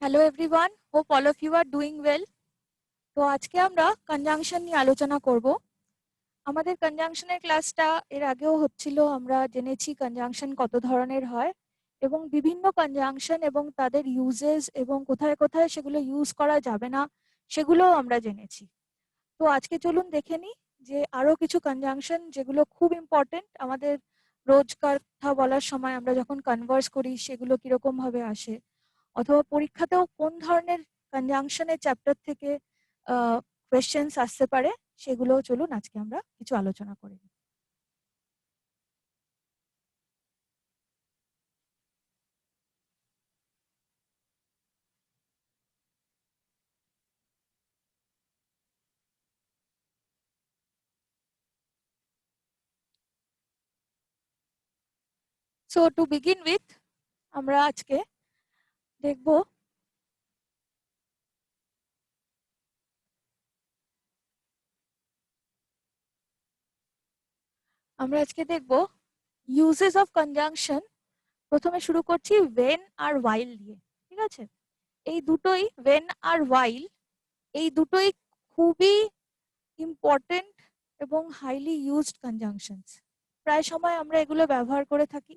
Hello everyone, hope all of you are doing well. তো আজকে আমরা কনজাংশন নিয়ে আলোচনা করব। আমাদের কনজাংশনের ক্লাসটা এর আগেও হচ্ছিল। আমরা জেনেছি কনজাংশন কত ধরনের হয় এবং বিভিন্ন কনজাংশন এবং তাদের ইউজেস এবং কোথায় কোথায় সেগুলো ইউজ করা যাবে না সেগুলোও আমরা জেনেছি। তো আজকে চলুন দেখে নিই যে আরো কিছু কনজাংশন যেগুলো খুব ইম্পর্টেন্ট আমাদের রোজকার কথা বলার সময় আমরা যখন কনভার্স করি সেগুলো কিরকম ভাবে আসে, অথবা পরীক্ষাতেও কোন ধরনের কনজাংশনের চ্যাপ্টার থেকে কোয়েশ্চেন্স আসতে পারে সেগুলো চলুন আজকে আমরা কিছু আলোচনা করি। সো টু বিগিন উইথ আমরা আজকে দেখব ইউজেস অফ কনজাংশন। প্রথমে শুরু করছি ওয়েন আর ওয়াইল দিয়ে, ঠিক আছে? এই দুটোই ওয়েন আর ওয়াইল, এই দুটোই খুবই ইম্পর্টেন্ট এবং হাইলি ইউজড কনজাংশনস। প্রায় সময় আমরা এগুলো ব্যবহার করে থাকি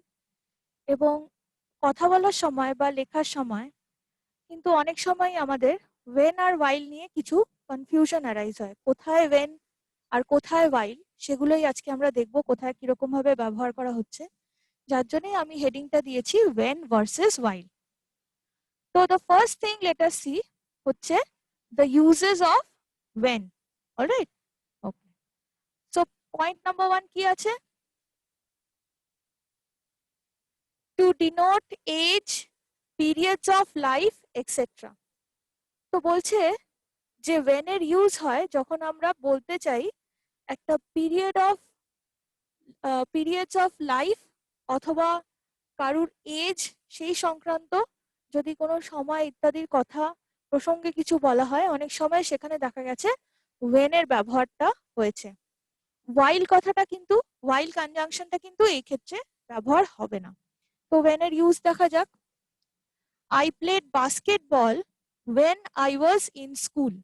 এবং কথা বলার সময় বা লেখার সময় কিন্তু অনেক সময় আমাদের ওয়েন আর ওয়াইল নিয়ে কিছু কনফিউশন অ্যারাইজ হয়। কোথায় ওয়েন আর কোথায় ওয়াইল সেগুলোই আজকে আমরা দেখব কোথায় কিরকম ভাবে ব্যবহার করা হচ্ছে, যার জন্যই আমি হেডিংটা দিয়েছি ওয়েন ভার্সেস ওয়াইল। তো the first thing let us see হচ্ছে the uses of when. Alright, okay. So point number 1 কি আছে? To denote age, periods of life etcetera. তো বলছে যে ওয়েন এর ইউজ হয় যখন আমরা বলতে চাই একটা পিরিয়ডস অফ লাইফ অথবা কারুর এজ সেই সংক্রান্ত যদি কোনো সময় ইত্যাদির কথা প্রসঙ্গে কিছু বলা হয়, অনেক সময় সেখানে দেখা গেছে ওয়েন এর ব্যবহারটা হয়েছে। ওয়াইল কথাটা কিন্তু, ওয়াইল কনজাংশনটা কিন্তু এই ক্ষেত্রে ব্যবহার হবে না। তো ওয়েন এর ইউজ দেখা যাক। I played basketball when I was in school.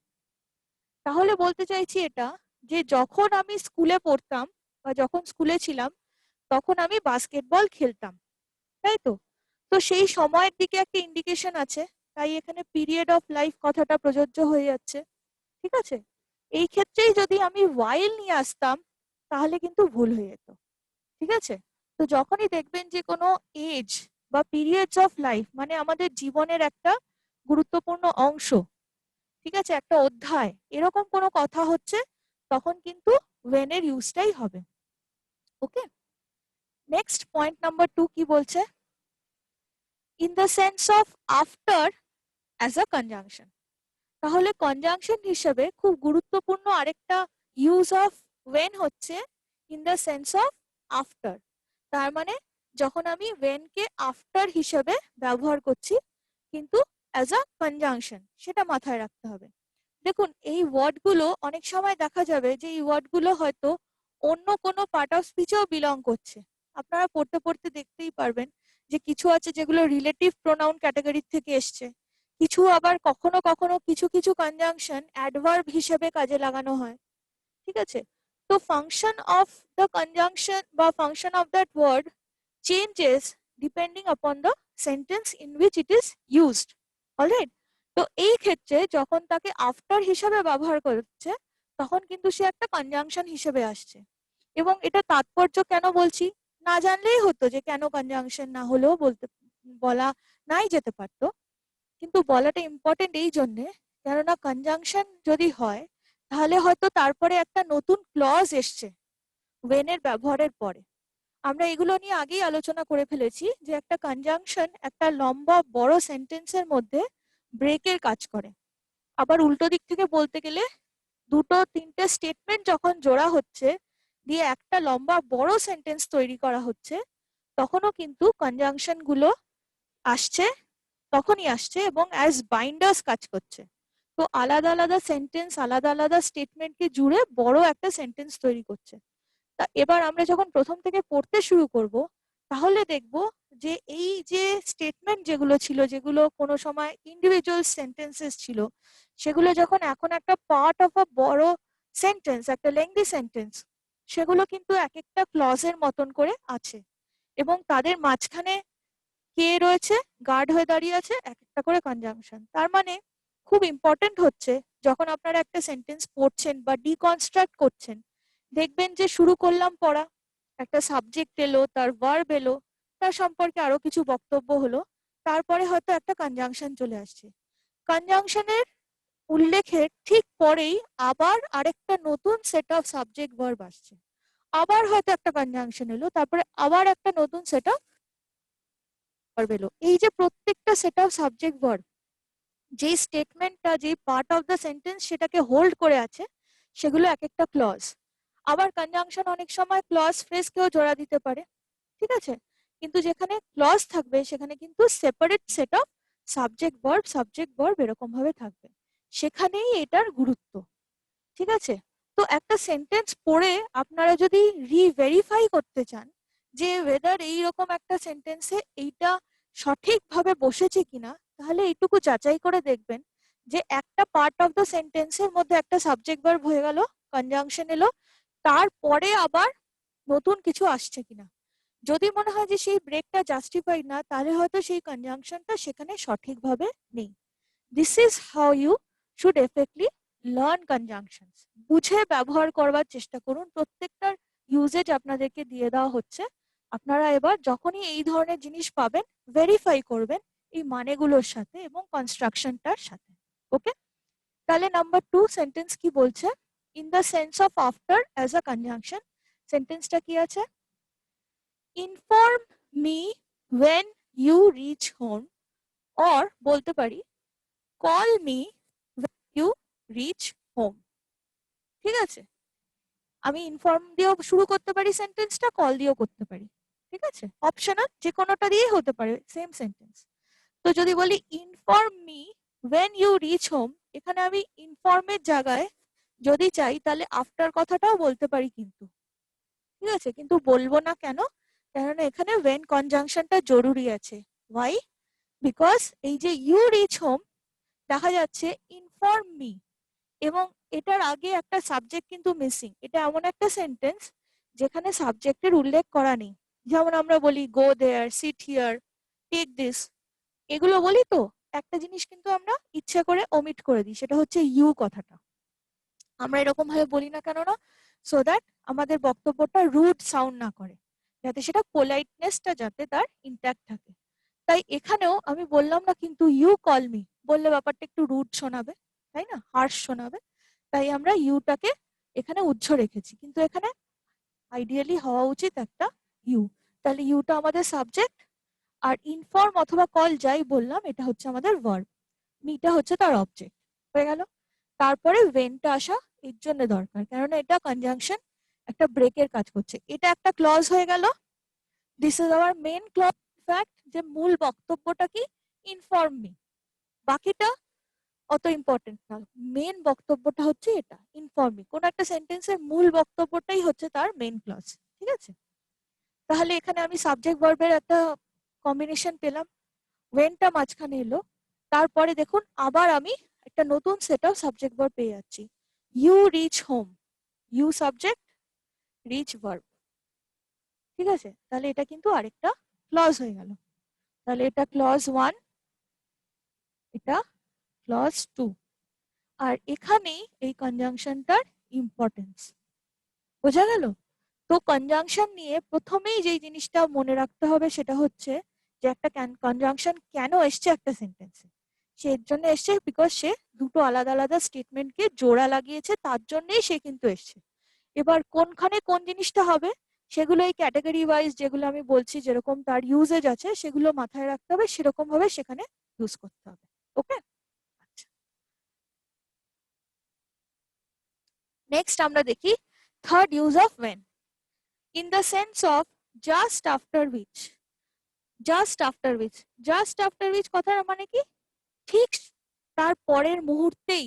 তাহলে বলতে চাইছি এটা যে যখন আমি স্কুলে পড়তাম বা যখন স্কুলে ছিলাম তখন আমি বাস্কেটবল খেলতাম, তাই তো? তো সেই সময়ের দিকে একটা ইন্ডিকেশন আছে, তাই এখানে পিরিয়ড অফ লাইফ কথাটা প্রযোজ্য হয়ে যাচ্ছে, ঠিক আছে? এই ক্ষেত্রেই যদি আমি ওয়াইল নিয়ে আসতাম তাহলে কিন্তু ভুল হয়ে যেত, ঠিক আছে? তো যখনই দেখবেন যে কোনো এজ বা পিরিয়ডস অফ লাইফ মানে আমাদের জীবনের একটা গুরুত্বপূর্ণ অংশ, ঠিক আছে, একটা অধ্যায়, এরকম কোনো কথা হচ্ছে তখন কিন্তু ওয়েন এর ইউজটাই হবে। ওকে, নেক্সট পয়েন্ট নাম্বার 2 কি বলছে? In the sense of after as a conjunction. তাহলে কনজাংশন হিসেবে খুব গুরুত্বপূর্ণ আরেকটা ইউজ অফ ওয়েন হচ্ছে in the sense of after. তার মানে যখন আমি ওয়েন কে আফটার হিসেবে ব্যবহার করছি কিন্তু অ্যাজ আ কনজাংশন, সেটা মাথায় রাখতে হবে। দেখুন এই ওয়ার্ডগুলো অনেক সময় দেখা যাবে যে এই ওয়ার্ডগুলো হয়তো অন্য কোনো পার্ট অফ স্পিচেও বিলং করছে। আপনারা পড়তে পড়তে দেখতেই পারবেন যে কিছু আছে যেগুলো রিলেটিভ প্রোনাউন ক্যাটাগরি থেকে এসছে, কিছু আবার কখনো কখনো কিছু কিছু কনজাংশন অ্যাডভার্ব হিসেবে কাজে লাগানো হয়, ঠিক আছে? তো ফাংশন অফ দ্য কনজাংশন বা function of that word changes depending upon the sentence in which it is used. Alright, তো এই ক্ষেত্রে যখন তাকে আফটার হিসাবে ব্যবহার করছে তখন কিন্তু সে একটা কনজাংশন হিসেবে আসছে। এবং এটা তাৎপর্য কেন বলছি, না জানলেই হতো যে কেন কনজাংশন, না হলেও বলা নাই যেতে পারতো, কিন্তু বলাটা ইম্পর্টেন্ট এই জন্যে কেননা কনজাংশন যদি হয় তাহলে হয়তো তারপরে একটা নতুন ক্লজ এসছে ওয়েন এর ব্যবহারের পরে। আমরা এগুলো নিয়ে আগেই আলোচনা করে ফেলেছি যে একটা কনজাংশন একটা লম্বা বড় সেন্টেন্সের মধ্যে ব্রেকের কাজ করে। আবার উল্টো দিক থেকে বলতে গেলে দুটো তিনটে স্টেটমেন্ট যখন জোড়া হচ্ছে দিয়ে একটা লম্বা বড় সেন্টেন্স তৈরি করা হচ্ছে তখনও কিন্তু কনজাংশন গুলো আসছে, তখনই আসছে এবং অ্যাজ বাইন্ডার্স কাজ করছে। তো আলাদা আলাদা সেন্টেন্স আলাদা আলাদা স্টেটমেন্টকে জুড়ে বড় একটা সেন্টেন্স তৈরি করছে। তা এবার আমরা যখন প্রথম থেকে পড়তে শুরু করব তাহলে দেখবো যে এই যে স্টেটমেন্ট যেগুলো ছিল, যেগুলো কোনো সময় ইন্ডিভিজুয়াল সেন্টেন্সেস ছিল, সেগুলো যখন এখন একটা পার্ট অফ আ বড় সেন্টেন্স, একটা লেংদি সেন্টেন্স, সেগুলো কিন্তু এক একটা ক্লজের মতন করে আছে এবং তাদের মাঝখানে কে রয়েছে, গার্ড হয়ে দাঁড়িয়ে আছে এক একটা করে কনজাংশন। তার মানে খুব ইম্পর্টেন্ট হচ্ছে যখন আপনারা একটা সেন্টেন্স পড়ছেন বা ডিকনস্ট্রাক্ট করছেন, দেখবেন যে শুরু করলাম পড়া, একটা সাবজেক্ট এলো, তার ভার্ব এলো, তার সম্পর্কে আরো কিছু বক্তব্য হলো, তারপরে হয়তো একটা কনজাংশন চলে আসছে। কনজাংশনের উল্লেখের ঠিক পরেই আবার আরেকটা নতুন সেট অফ সাবজেক্ট ভার্ব আসছে, আবার হয়তো একটা কনজাংশন এলো, তারপরে আবার একটা নতুন সেট অফ ভার্ব এলো। এই যে প্রত্যেকটা সেট অফ সাবজেক্ট ভার্ব যে স্টেটমেন্টটা, যে পার্ট অফ দ্য সেন্টেন্স সেটাকে হোল্ড করে আছে, সেগুলো এক একটা ক্লজ। আবার কনজাংশন অনেক সময় ক্লজ ফ্রেজকেও জোড়া দিতে পারে, ঠিক আছে? কিন্তু যেখানে ক্লজ থাকবে সেখানে কিন্তু separate set of subject verb এরকম ভাবে থাকবে, সেখানেই এটার গুরুত্ব, ঠিক আছে? তো একটা সেন্টেন্স পড়ে আপনারা যদি রিভেরিফাই করতে চান যে ওয়েদার এইরকম একটা সেন্টেন্সে এইটা সঠিকভাবে বসেছে কিনা, তাহলে এইটুকু যাচাই করে দেখবেন যে একটা পার্ট অফ দ্য সেন্টেন্সের মধ্যে একটা সাবজেক্ট ভার্ব হয়ে গেল, কনজাংশন এলো, তারপরে আবার নতুন কিছু আসছে কিনা। যদি মনে হয় যে সেই ব্রেকটা জাস্টিফাইড না, তাহলে হয়তো সেই কনজাংশনটা সেখানে সঠিকভাবে নেই। This is how you should effectively learn conjunctions. বুঝে ব্যবহার করবার চেষ্টা করুন, প্রত্যেকটার ইউজেজ আপনাদেরকে দিয়ে দেওয়া হচ্ছে। আপনারা এবার যখনই এই ধরনের জিনিস পাবেন, ভেরিফাই করবেন এই মানেগুলোর সাথে এবং কনস্ট্রাকশনটার সাথে। ওকে, তাহলে নাম্বার 2 সেন্টেন্স কি বলছে? In the sense of after as a conjunction, সেন্টেন্সটা কি আছে? Inform me when you reach home, or বলতে পারি call me when you reach home। ঠিক আছে, আমি ইনফর্ম দিয়েও শুরু করতে পারি সেন্টেন্সটা, কল দিয়েও করতে পারি, ঠিক আছে? অপশনাল, যে কোনোটা দিয়েই হতে পারে সেম সেন্টেন্স। তো যদি বলি inform me when you reach home, এখানে আমি ইনফর্মের জায়গায় যদি চাই তাহলে আফটার কথাটাও বলতে পারি কিন্তু, ঠিক আছে? কিন্তু বলবো না কেন? কেননা এখানে when কনজাংশনটা জরুরি আছে। ওয়াই? বিকজ এই যে ইউ রিচ হোম, দেখা যাচ্ছে ইনফর্ম মি, এবং এটার আগে একটা সাবজেক্ট কিন্তু মিসিং। এটা এমন একটা সেন্টেন্স যেখানে সাবজেক্টের উল্লেখ করা নেই। যেমন আমরা বলি গো দেয়ার, সিট হিয়ার, টেক দিস, এগুলো বলি তো, একটা জিনিস কিন্তু আমরা ইচ্ছা করে ওমিট করে দিই, সেটা হচ্ছে ইউ কথাটা। আমরা এরকম ভাবে বলি না কেননা, সো দ্যাট আমাদের বক্তব্যটা রুড সাউন্ড না করে, যাতে সেটা পোলাইটনেসটা যাতে তার ইন্ট্যাক্ট থাকে। তাই এখানেও আমি বললাম না কিন্তু ইউ কল মি, বললে ব্যাপারটা একটু রুড শোনাবে, তাই না, হার্শ শোনাবে। তাই আমরা ইউটাকে এখানে উজ্জ্ব রেখেছি, কিন্তু এখানে আইডিয়ালি হওয়া উচিত একটা ইউ। তাহলে ইউটা আমাদের সাবজেক্ট, আর ইনফর্ম অথবা কল যাই বললাম এটা হচ্ছে আমাদের ভার্ব, মিটা হচ্ছে তার অবজেক্ট। হয়ে গেল। তারপরে ওয়েনটা আসা এর জন্য দরকার, কারণ এটা কনজাংশন একটা ব্রেকের কাজ করছে। এটা একটা ক্লজ হয়ে গেল। This is our main clause. Fact যে মূল বক্তব্যটা কি, ইনফর্ম মি, বাকিটা অত ইম্পর্টেন্ট না, মেন বক্তব্যটা হচ্ছে এটা, ইনফর্ম মি। কোন একটা সেন্টেন্সের মূল বক্তব্যটাই হচ্ছে তার মেন ক্লজ, ঠিক আছে? তাহলে এখানে আমি সাবজেক্ট ভার্বের একটা কম্বিনেশন পেলাম, ওয়েনটা মাঝখানে এলো, তারপরে দেখুন আবার আমি একটা নতুন সেট অফ সাবজেক্ট ভার্ব পেয়ে যাচ্ছি। You reach home, you subject, reach verb, ঠিক আছে? তাহলে এটা কিন্তু আরেকটা ক্লজ হয়ে গেল। তাহলে এটা ক্লজ 1, এটা ক্লজ 2। আর এখানেই এই কনজাংশনটার ইম্পর্টেন্স বোঝা গেল। তো কনজাংশন নিয়ে প্রথমেই যেই জিনিসটা মনে রাখতে হবে সেটা হচ্ছে যে একটা কনজাংশন কেন এসছে একটা সেন্টেন্সে। সে এর জন্য এসছে বিকজ সে দুটো আলাদা আলাদা স্টেটমেন্টকে জোড়া লাগিয়েছে, তার জন্যই সে কিন্তু এসছে। এবার কোনখানে কোন জিনিসটা হবে সেগুলো এই ক্যাটাগরি ওয়াইজ যেগুলো আমি বলছি, যেরকম তার ইউজেজ আছে সেগুলো মাথায় রাখতে হবে, সেরকম ভাবে সেখানে ইউজ করতে হবে। ওকে, আচ্ছা। নেক্সট আমরা দেখি third use of when, in the sense of just after which। Just after which, just after which কথার মানে কি, ঠিক তার পরের মুহূর্তেই।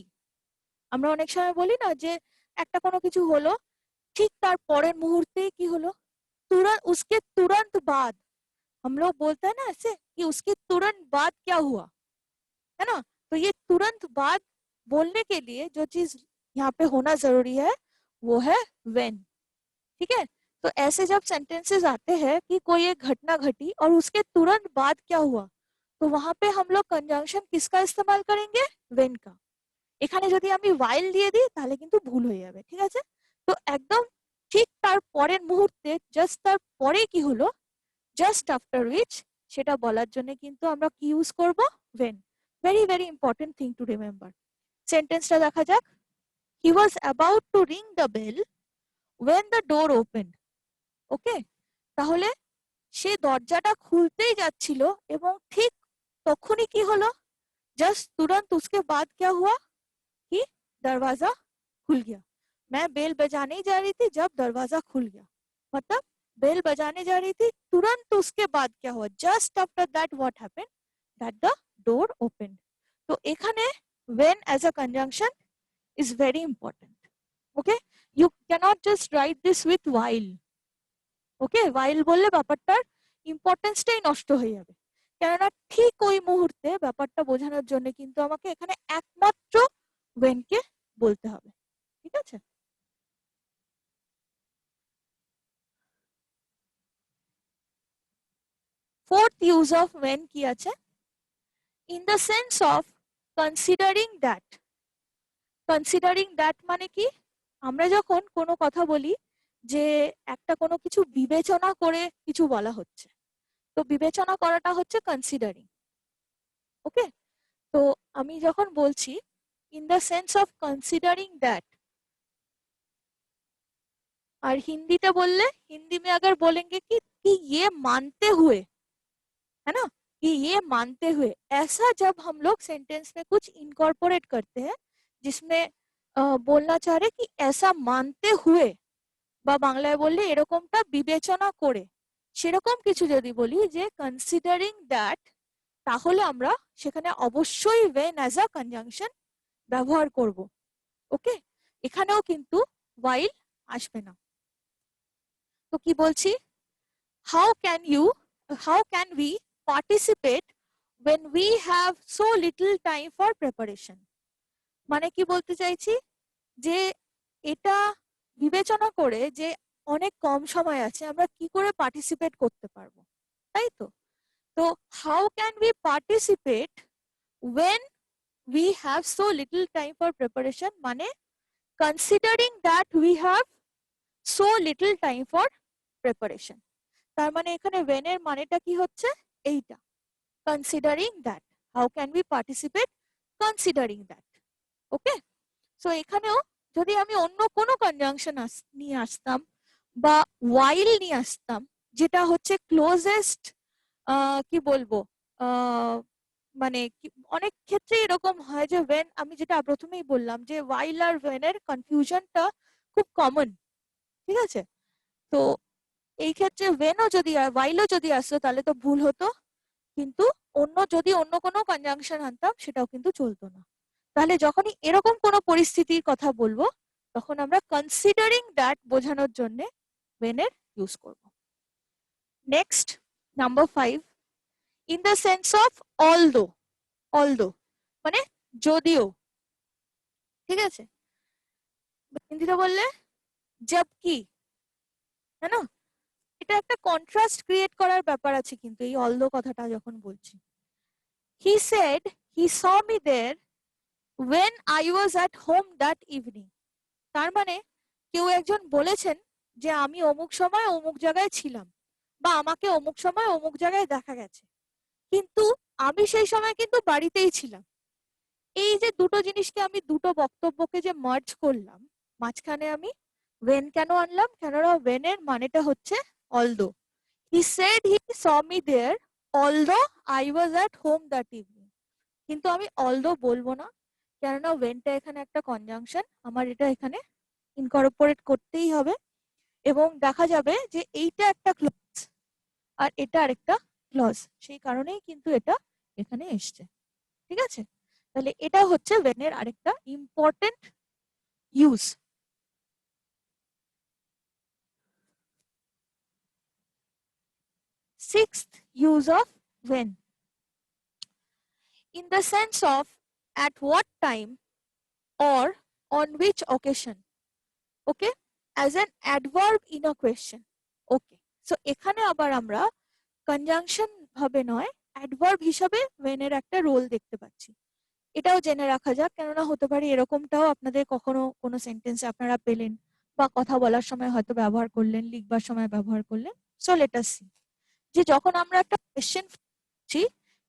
আমরা অনেক সময় বলি না যে একটা কোনো কিছু হলো, ঠিক তার পরের মুহূর্তেই কি হলো, তুরন্ত উসকে তুরন্ত বাদ, हम लोग बोलते हैं ना ऐसे कि उसके तुरंत बाद क्या हुआ, है ना। तो ये तुरंत बाद बोलने के लिए जो चीज यहाँ पे होना जरूरी है वो है when। ठीक है, तो ऐसे जब सेंटेंसेस आते हैं कि कोई एक घटना घटी और उसके तुरंत बाद क्या हुआ, तो वहां पे हम लोग कंजंक्शन किसका इस्तेमाल करेंगे, when का। এখানে যদি আমি while দিয়ে দিই তাহলে কিন্তু ভুল হয়ে যাবে, ঠিক আছে। তো একদম ঠিক তার পরের মুহূর্তে জাস্ট তার পরে কি হলো, জাস্ট আফটার উইচ, সেটা বলার জন্য কিন্তু আমরা কি ইউজ করব, when। Very very important thing to remember. সেন্টেন্সটা দেখা যাক। He was about to ring the bell when the door opened। Okay, তাহলে সে দরজাটা খুলতেই যাচ্ছিল এবং ঠিক তখনই কি হলো, जस्ट तुरंत उसके बाद क्या हुआ कि दरवाजा खुल गया। मैं बेल बजाने ही जा रही थी जब दरवाजा खुल गया, मतलब बेल बजाने जा रही थी तुरंत उसके बाद क्या हुआ, just after that what happened, that the door opened. तो এখানে when as a conjunction is very important। okay, you cannot just write this with while। Okay, while বললে ব্যাপারটার ইম্পর্টেন্সটাই নষ্ট হয়ে যাবে, কেননা ঠিক ওই মুহূর্তে ব্যাপারটা বোঝানোর জন্য কিন্তু আমাকে এখানে একমাত্র when কে বলতে হবে, ঠিক আছে। ফোর্থ ইউজ অফ when কি আছে, in the sense of considering that. Considering that মানে কি, আমরা যখন কোনো কথা বলি যে একটা কোনো কিছু বিবেচনা করে কিছু বলা হচ্ছে, তো বিবেচনা করাটা হচ্ছে কনসিডারিং। ওকে, তো আমি যখন বলছি in the sense of considering that, और हिंदी में बोलले, हिंदी में अगर बोलेंगे कि ये मानते हुए, है ना, कि ये मानते हुए, ऐसा जब हम लोग सेंटेंस में कुछ इनकॉर्पोरेट करते हैं जिसमें बोलना चाह रहे कि ऐसा मानते हुए বা বাংলায় বললে এরকমটা বিবেচনা করে, সেরকম কিছু যদি বলি যে কনসিডারিং দ্যাট, তাহলে আমরা সেখানে অবশ্যই when as a conjunction ব্যবহার করব। ওকে, এখানেও কিন্তু while আসবে না। তো কি বলছি, how can you, how can we participate when we have so little time for preparation। মানে কি বলতে চাইছি, যে এটা বিবেচনা করে যে অনেক কম সময় আছে আমরা কি করে পার্টিসিপেট করতে পারবো, তাই তো। তো how can we participate when we have so little time for preparation, মানে considering that we have so little time for preparation। তার মানে এখানে when এর মানেটা কি হচ্ছে, এইটা considering that, how can we participate considering that। Okay, so এখানেও যদি আমি অন্য কোনো কনজাংশন নিয়ে আসতাম বা while নিয়ে আসতাম, যেটা হচ্ছে ক্লোজেস্ট, কি বলবো, মানে অনেক ক্ষেত্রে এরকম হয় যে when, আমি যেটা প্রথমেই বললাম যে while আর when এর কনফিউশনটা খুব কমন, ঠিক আছে। তো এই ক্ষেত্রে when ও যদি while ও যদি আসতো তাহলে তো ভুল হতো, কিন্তু যদি অন্য কোনো কনজাংশন আনতাম সেটাও কিন্তু চলতো না। তাহলে যখনই এরকম কোনো পরিস্থিতির কথা বলবো তখন আমরা কনসিডারিং দ্যাট বোঝানোর জন্য when এর ইউজ করব। Next, number 5, in the sense of although. Although মানে যদিও, ঠিক আছে। হিন্দিতে বললে জবকি, তাই না। এটা একটা কন্ট্রাস্ট ক্রিয়েট করার ব্যাপার আছে কিন্তু এই অলদো কথাটা যখন বলছি। He said he saw me there when I was at home that evening। তার মানে কেউ একজন বলেছেন যে আমি অমুক সময় অমুক জায়গায় ছিলাম বা আমাকে অমুক সময় অমুক জায়গায় দেখা গেছে, কিন্তু আমি সেই সময় কিন্তু বাড়িতেই ছিলাম। এই যে দুটো জিনিসকে আমি, দুটো বক্তব্যকে যে মার্জ করলাম, মাঝখানে আমি when কেন আনলাম, কেননা when এর মানেটা হচ্ছে although। He said he saw me there although I was at home that evening। কিন্তু আমি although বলবো না, কেননা whenটা এখানে একটা কনজাংশন, আমার এটা এখানে ইনকর্পোরেট করতেই হবে এবং দেখা যাবে যে এইটা একটা ক্লজ আর এটা আরেকটা ক্লজ, সেই কারণেই কিন্তু এটা এখানে এসছে, ঠিক আছে। তাহলে এটা হচ্ছে when এর আরেকটা important use. Sixth use of when. In the sense of at what time or on which occasion. Okay, as an adverb in a question. Okay, so এখানে আবার আমরা কনজাংশন ভাবে নয়, অ্যাডভার্ব হিসাবে when এর একটা রোল দেখতে পাচ্ছি। এটাও জেনে রাখা যাক, কেননা হতে পারে এরকমটাও আপনাদের কখনো কোনো সেন্টেন্সে আপনারা পেলেন বা কথা বলার সময় হয়তো ব্যবহার করলেন, লিখবার সময় ব্যবহার করলেন। সো লেট আস সি যে যখন আমরা একটা কোয়েশ্চেন করছি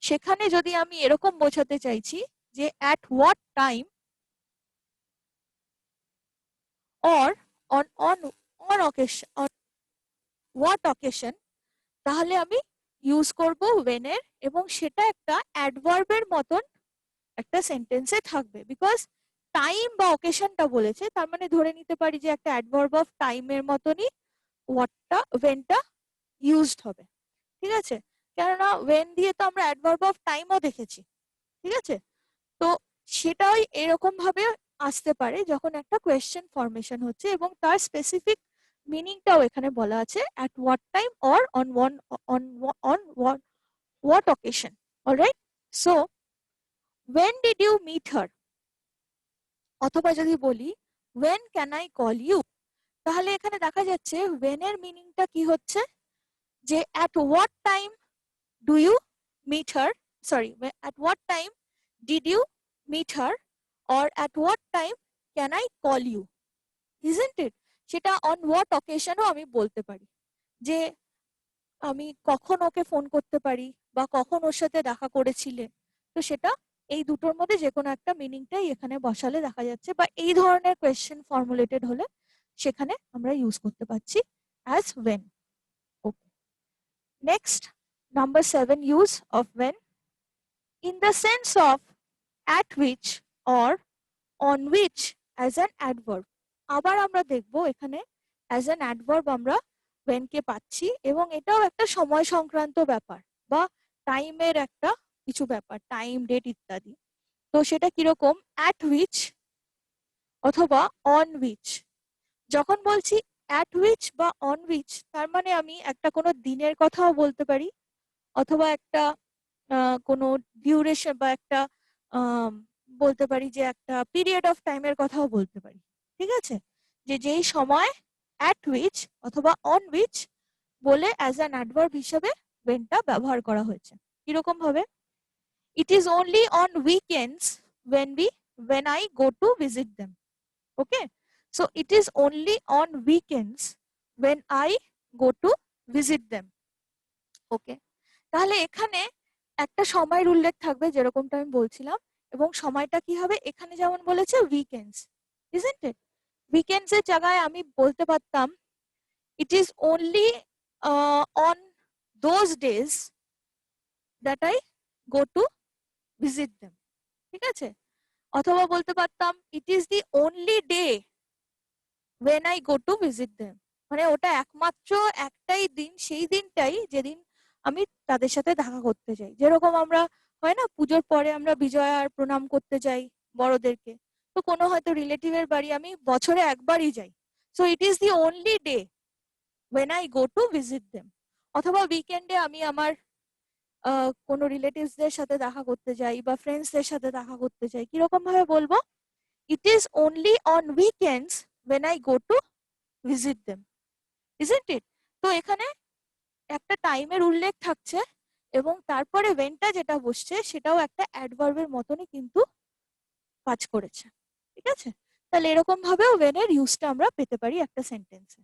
সেখানে যদি আমি এরকম বোঝাতে চাইছি যে at what time or on occasion, on what occasion, তাহলে আমি ইউজ করব when এর, এবং সেটা একটা অ্যাডভার্বের মতন একটা সেন্টেন্সে থাকবে। বিকজ টাইম বা অকেশনটা বলেছে, তার মানে ধরে নিতে পারি যে একটা অ্যাডভার্ব অফ টাইমের মতনই হোয়াটটা ওয়েনটা ইউজড হবে। ঠিক আছে, কেননা ওয়েন দিয়ে তো আমরা অ্যাডভার্ব অফ টাইমও দেখেছি। ঠিক আছে, তো সেটাই এরকম ভাবে আসতে পারে যখন একটা কোয়েশ্চেন ফরমেশন হচ্ছে এবং তার স্পেসিফিক মিনিংটাও এখানে বলা আছে at what time or on what occasion. Alright, so when did you meet her, অথবা যদি বলি when can I call you, তাহলে এখানে দেখা যাচ্ছে when এর মিনিংটা কি হচ্ছে যে at what time do you meet her, sorry, at what time did you meet her or at what time can I call you, isn't it? সেটা on what occasion ও আমি বলতে পারি যে আমি কখন ওকে ফোন করতে পারি বা কখন ওর সাথে দেখা করেছিলে। তো সেটা এই দুটোর মধ্যে যে কোনো একটা মিনিংটাই এখানে বসালে দেখা যাচ্ছে, বা এই ধরনের কোয়েশ্চেন ফর্মুলেটেড হলে সেখানে আমরা ইউজ করতে পারছি as when. Okay, next, number 7 use of when. In the sense of at which or on which as an adverb. আবার আমরা দেখবো এখানে as an adverb আমরা when কে পাচ্ছি, এবং এটাও একটা সময় সংক্রান্ত ব্যাপার বা টাইমের একটা কিছু ব্যাপার, টাইম, ডেট ইত্যাদি। তো সেটা কিরকম, at which অথবা on which। যখন বলছি at which বা on which, তার মানে আমি একটা কোনো দিনের কথাও বলতে পারি, অথবা একটা কোনো ডিউরেশন বা একটা বলতে পারি যে একটা পিরিয়ড অফ টাইমের কথাও বলতে পারি। ঠিক আছে, যে যেই সময় at which অথবা on which বলে অ্যাজ অ্যান অ্যাডভার্ব হিসেবে whenটা ব্যবহার করা হয়েছে। কিরকম ভাবে, it is only on weekends when I go to visit them. Okay, so it is only on weekends when I go to visit them. Okay, তাহলে এখানে একটা সময়ের উল্লেখ থাকবে যেরকমটা আমি বলছিলাম, এবং সময়টা কি হবে, এখানে যেমন বলেছে উইকেন্ডস, isn't it? উইকেন্ডস এর জায়গায় আমি বলতে পারতাম it is only on those days that I go to visit them. ঠিক আছে, অথবা বলতে পারতাম it is the only day when I go to visit them, মানে ওটা একমাত্র একটাই দিন, সেই দিনটাই যেদিন আমি তাদের সাথে দেখা করতে যাই। যেরকম আমরা হয় না পুজোর পরে আমরা বিজয়ার প্রণাম করতে যাই বড়দেরকে, তো কোনো হয়তো রিলেটিভের বাড়ি আমি বছরে একবারই যাই, so it is the only day when I go to visit them। অথবা উইকেন্ডে আমি আমার কোনো রিলেটিভসদের সাথে দেখা করতে যাই বা ফ্রেন্ডসদের সাথে দেখা করতে যাই, কিরকম ভাবে বলবো, it is only on weekends when I go to visit them, isn't it? তো এখানে একটা টাইমের উল্লেখ থাকছে এবং তারপরে ওয়েনটা যেটা বসছে সেটাও একটা অ্যাডভার্বের মতনই কিন্তু কাজ করেছে। ঠিক আছে, তাহলে এরকম ভাবেও ওয়েন এর ইউজটা আমরা পেতে পারি একটা সেন্টেন্সে।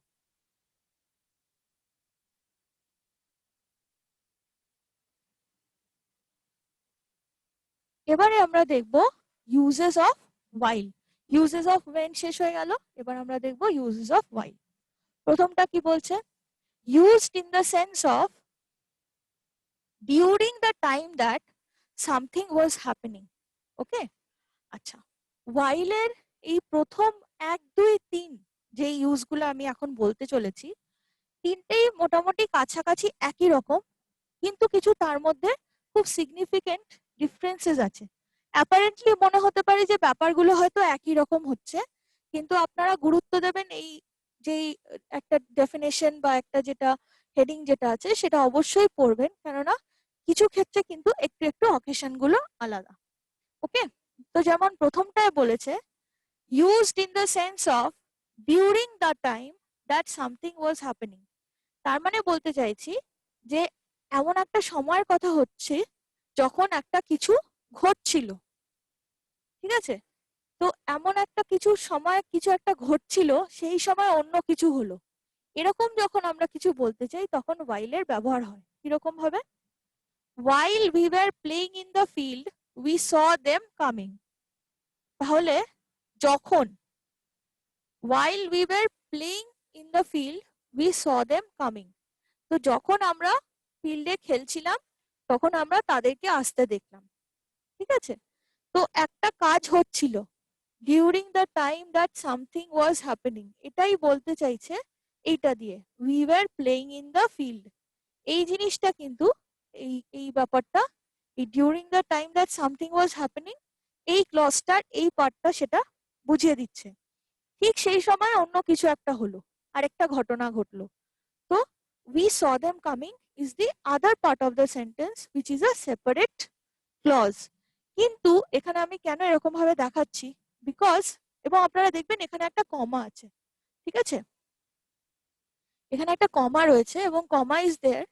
এবারে আমরা দেখব uses of while। Uses of when শেষ হয়ে গেল, এবার আমরা দেখব ইউজেস অফ while। প্রথমটা কি বলছে, used in the sense of during the time that something was happening. ওকে, আচ্ছা, while এর এই প্রথম 1 2 3 যে ইউজগুলো আমি এখন বলতে চলেছি, তিনটেই মোটামুটি কাছাকাছি একই রকম, কিন্তু কিছু তার মধ্যে খুব সিগনিফিকেন্ট ডিফারেন্সেস আছে। অ্যাপারেন্টলি মনে হতে পারে যে ব্যাপারগুলো হয়তো একই রকম হচ্ছে, কিন্তু আপনারা গুরুত্ব দেবেন এই যেই একটা ডেফিনেশন বা একটা যেটা হেডিং যেটা আছে সেটা অবশ্যই পড়বেন, কেননা কিছু ক্ষেত্রে কিন্তু একটু একটু অকেশন গুলো আলাদা। ওকে, তো যেমন প্রথমটায় বলেছে used in the sense of during the time that something was happening। তার মানে বলতে চাইছি যে এমন একটা সময়ের কথা হচ্ছে যখন একটা কিছু ঘটছিল, ঠিক আছে? তো এমন একটা কিছু সময় কিছু একটা ঘটছিল, সেই সময় অন্য কিছু হলো, এরকম যখন আমরা কিছু বলতে চাই তখন while এর ব্যবহার হয়। কিরকম ভাবে? while we were playing in the field we saw them coming। তাহলে যখন while we were playing in the field we saw them coming, তো যখন আমরা ফিল্ডে খেলছিলাম তখন আমরা তাদেরকে আসতে দেখলাম, ঠিক আছে? তো একটা কাজ হচ্ছিল during the time that something was happening, এটাই বলতে চাইছে এইটা দিয়ে we were playing in the field। এই জিনিসটা কিন্তু এই এই ব্যাপারটা এই during the time that something was happening এই ক্লজটার এই পার্টটা সেটা বুঝিয়ে দিচ্ছে। ঠিক সেই সময় অন্য কিছু একটা হলো, আরেকটা ঘটনা ঘটলো। তো we saw them coming is the other part of the sentence which is a separate clause। কিন্তু এখানে আমি কেন এরকম ভাবে দেখাচ্ছি, বিকজ এবং আপনারা দেখবেন এখানে একটা কমা আছে, ঠিক আছে? এখানে একটা কমা রয়েছে এবং comma is there